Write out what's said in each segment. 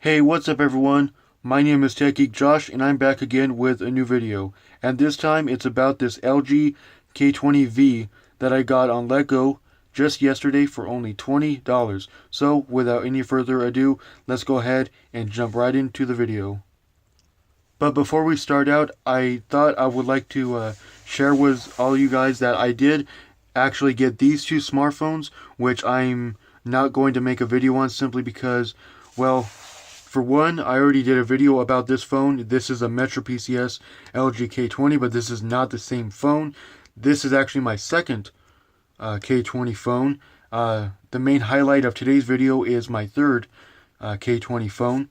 Hey, what's up everyone? My name is techgeekjosh and I'm back again with a new video. And this time it's about this LG K20v that I got on Letgo just yesterday for only $20. So without any further ado, let's go ahead and jump right into the video. But before we start out, I thought I would like to share with all you guys that I did actually get these two smartphones, which I'm not going to make a video on simply because, well, for one, I already did a video about this phone. This is a Metro PCS LG K20, but this is not the same phone. This is actually my second K20 phone. The main highlight of today's video is my third K20 phone.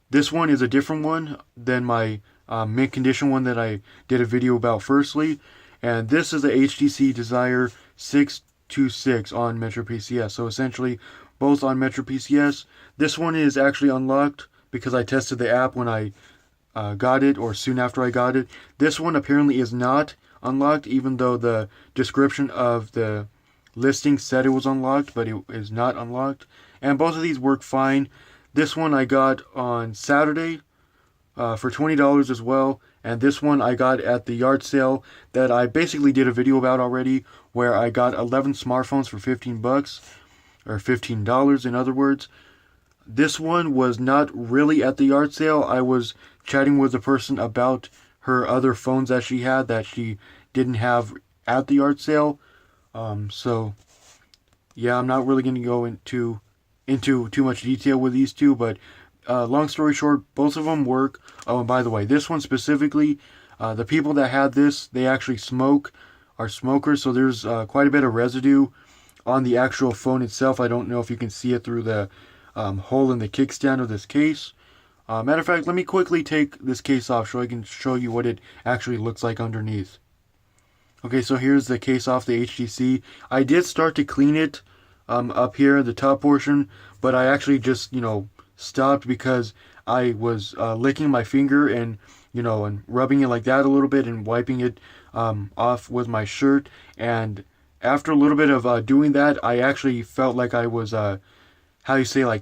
This one is a different one than my mint condition one that I did a video about firstly. And this is the HTC Desire 626 on Metro PCS. So essentially, both on Metro PCS. This one is actually unlocked because I tested the app when I got it, or soon after I got it. This one apparently is not unlocked, even though the description of the listing said it was unlocked, but it is not unlocked. And both of these work fine. This one I got on Saturday for $20 as well. And this one I got at the yard sale that I basically did a video about already, where I got 11 smartphones for 15 bucks. Or $15 in other words. This one was not really at the yard sale. I was chatting with a person about her other phones that she had that she didn't have at the yard sale. So yeah, I'm not really going to go into too much detail with these two, but long story short, both of them work. Oh, and by the way, this one specifically, the people that had this, they actually are smokers, so there's quite a bit of residue on the actual phone itself. I don't know if you can see it through the hole in the kickstand of this case. Matter of fact, let me quickly take this case off so I can show you what it actually looks like underneath. Okay, so here's the case off the HTC. I did start to clean it up here, the top portion, but I actually just, stopped because I was licking my finger and, and rubbing it like that a little bit and wiping it off with my shirt. And after a little bit of doing that, I actually felt like I was,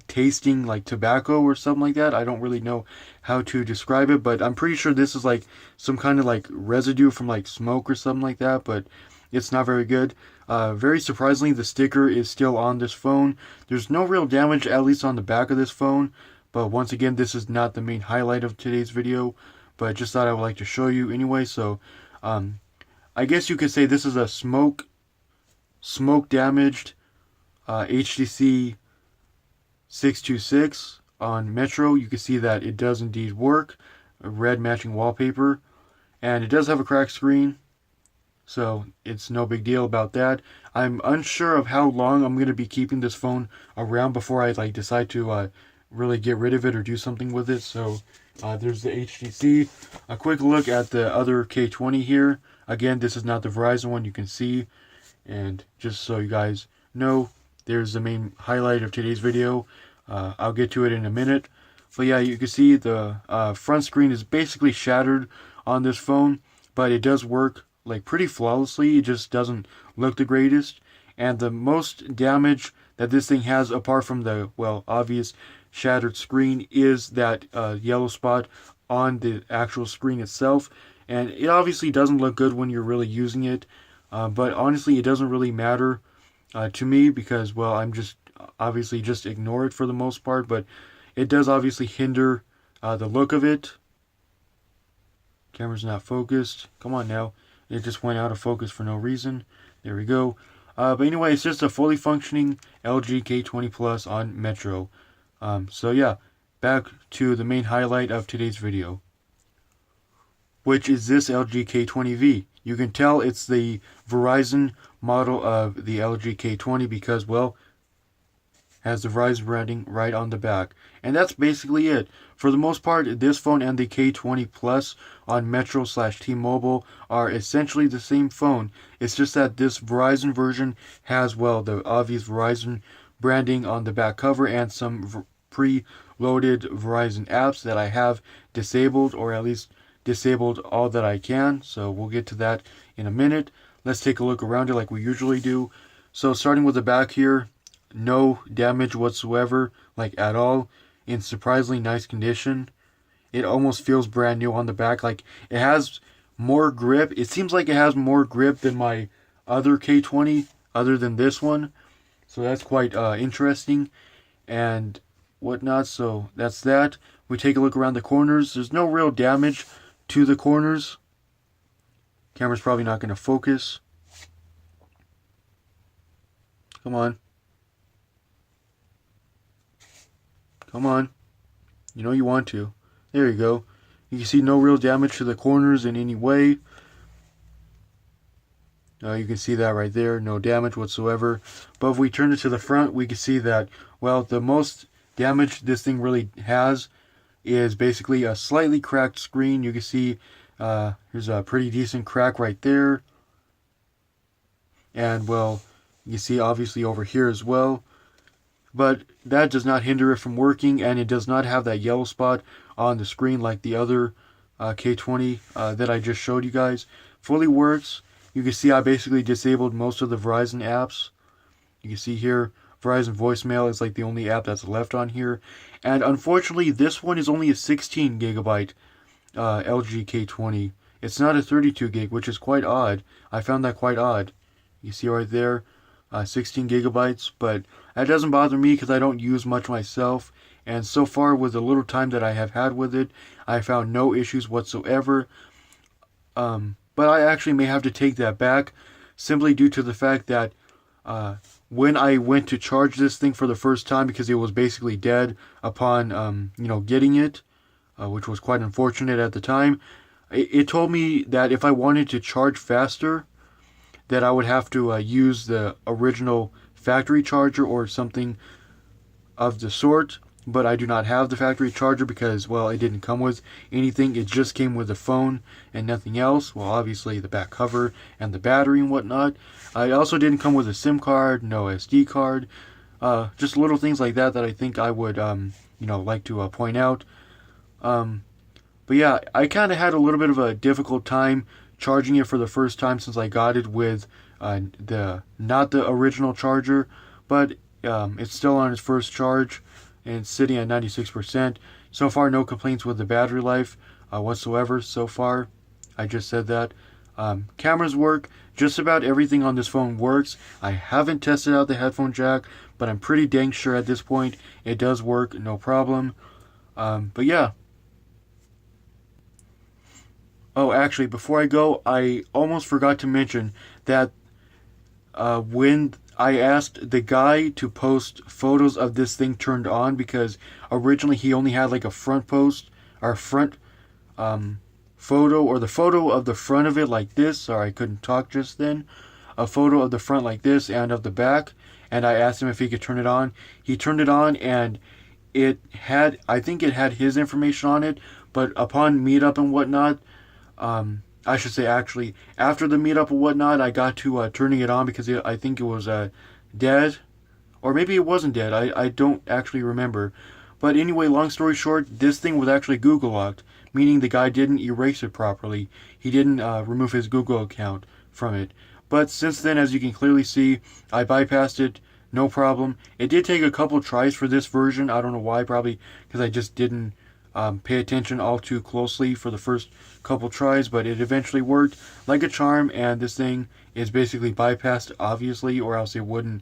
tasting like tobacco or something like that. I don't really know how to describe it, but I'm pretty sure this is like some kind of like residue from like smoke or something like that, but it's not very good. Very surprisingly, the sticker is still on this phone. There's no real damage, at least on the back of this phone, but once again, this is not the main highlight of today's video, but I just thought I would like to show you anyway. So I guess you could say this is a smoke damaged HTC 626 on Metro. You can see that it does indeed work. A red matching wallpaper, and it does have a cracked screen, so it's no big deal about that. I'm unsure of how long I'm going to be keeping this phone around before I decide to really get rid of it or do something with it. So there's the HTC. A quick look at the other K20 here. Again, this is not the Verizon one, you can see. And just so you guys know, there's the main highlight of today's video. I'll get to it in a minute. But yeah, you can see the front screen is basically shattered on this phone, but it does work like pretty flawlessly. It just doesn't look the greatest. And the most damage that this thing has, apart from the, well, obvious shattered screen, is that yellow spot on the actual screen itself. And it obviously doesn't look good when you're really using it. But honestly, it doesn't really matter to me because, well, I'm just obviously just ignore it for the most part. But it does obviously hinder the look of it. Camera's not focused. Come on now. It just went out of focus for no reason. There we go. But anyway, it's just a fully functioning LG K20 Plus on Metro. So yeah, back to the main highlight of today's video, which is this LG K20v. You can tell it's the Verizon model of the LG K20 because, well, has the Verizon branding right on the back. And that's basically it. For the most part, this phone and the K20 Plus on Metro/T-Mobile are essentially the same phone. It's just that this Verizon version has, well, the obvious Verizon branding on the back cover and some pre-loaded Verizon apps that I have disabled, or at least disabled all that I can. So we'll get to that in a minute. Let's take a look around it like we usually do. So starting with the back here, no damage whatsoever, like at all. in surprisingly nice condition. It almost feels brand new on the back. Like, it has more grip. It seems like it has more grip than my other K20, other than this one. So that's quite interesting and whatnot. So that's that. We take a look around the corners. There's no real damage to the corners. Camera's probably not going to focus. Come on. Come on. You know you want to. There you go. You can see no real damage to the corners in any way. You can see that right there. No damage whatsoever. But if we turn it to the front, we can see that, well, the most damage this thing really has is basically a slightly cracked screen. You can see there's a pretty decent crack right there. And, well, you can see obviously over here as well. But that does not hinder it from working, and it does not have that yellow spot on the screen like the other K20 that I just showed you guys. Fully works. You can see I basically disabled most of the Verizon apps. You can see here, Verizon voicemail is like the only app that's left on here. And unfortunately, this one is only a 16 gigabyte LG K20. It's not a 32 gig, which is quite odd. I found that quite odd. You see right there, 16 gigabytes, but that doesn't bother me because I don't use much myself. And so far, with the little time that I have had with it, I found no issues whatsoever. But I actually may have to take that back, simply due to the fact that when I went to charge this thing for the first time, because it was basically dead upon getting it, which was quite unfortunate at the time, it told me that if I wanted to charge faster, that I would have to use the original factory charger or something of the sort. But I do not have the factory charger because, well, it didn't come with anything. It just came with the phone and nothing else. Well, obviously the back cover and the battery and whatnot. It also didn't come with a SIM card, no SD card. Just little things like that that I think I would, like to point out. But yeah, I kind of had a little bit of a difficult time charging it for the first time since I got it with not the original charger, but it's still on its first charge. And it's sitting at 96%. So far, no complaints with the battery life whatsoever so far. I just said that. Cameras work. Just about everything on this phone works. I haven't tested out the headphone jack, but I'm pretty dang sure at this point it does work, no problem. But yeah. Oh, actually, before I go, I almost forgot to mention that when I asked the guy to post photos of this thing turned on, because originally he only had like a front post or front photo, or the photo of the front of it like this. Sorry, I couldn't talk just then. A photo of the front like this and of the back. And I asked him if he could turn it on. He turned it on, and I think it had his information on it. But upon meetup and whatnot, I should say actually, after the meetup and whatnot, I got to turning it on because I think it was dead. Or maybe it wasn't dead. I don't actually remember. But anyway, long story short, this thing was actually Google locked, meaning the guy didn't erase it properly. He didn't remove his Google account from it. But since then, as you can clearly see, I bypassed it, no problem. It did take a couple tries for this version. I don't know why, probably because I just didn't pay attention all too closely for the first couple tries, but it eventually worked like a charm, and this thing is basically bypassed, obviously, or else it wouldn't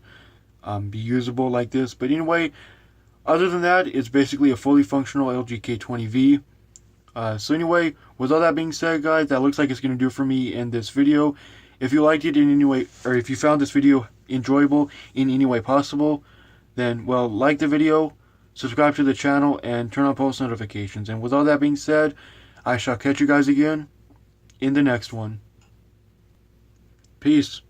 be usable like this. But anyway, other than that, it's basically a fully functional LG K20v. So anyway, with all that being said, guys, that looks like it's going to do for me in this video. If you liked it in any way, or if you found this video enjoyable in any way possible, then, well, like the video, subscribe to the channel, and turn on post notifications. And with all that being said, I shall catch you guys again in the next one. Peace.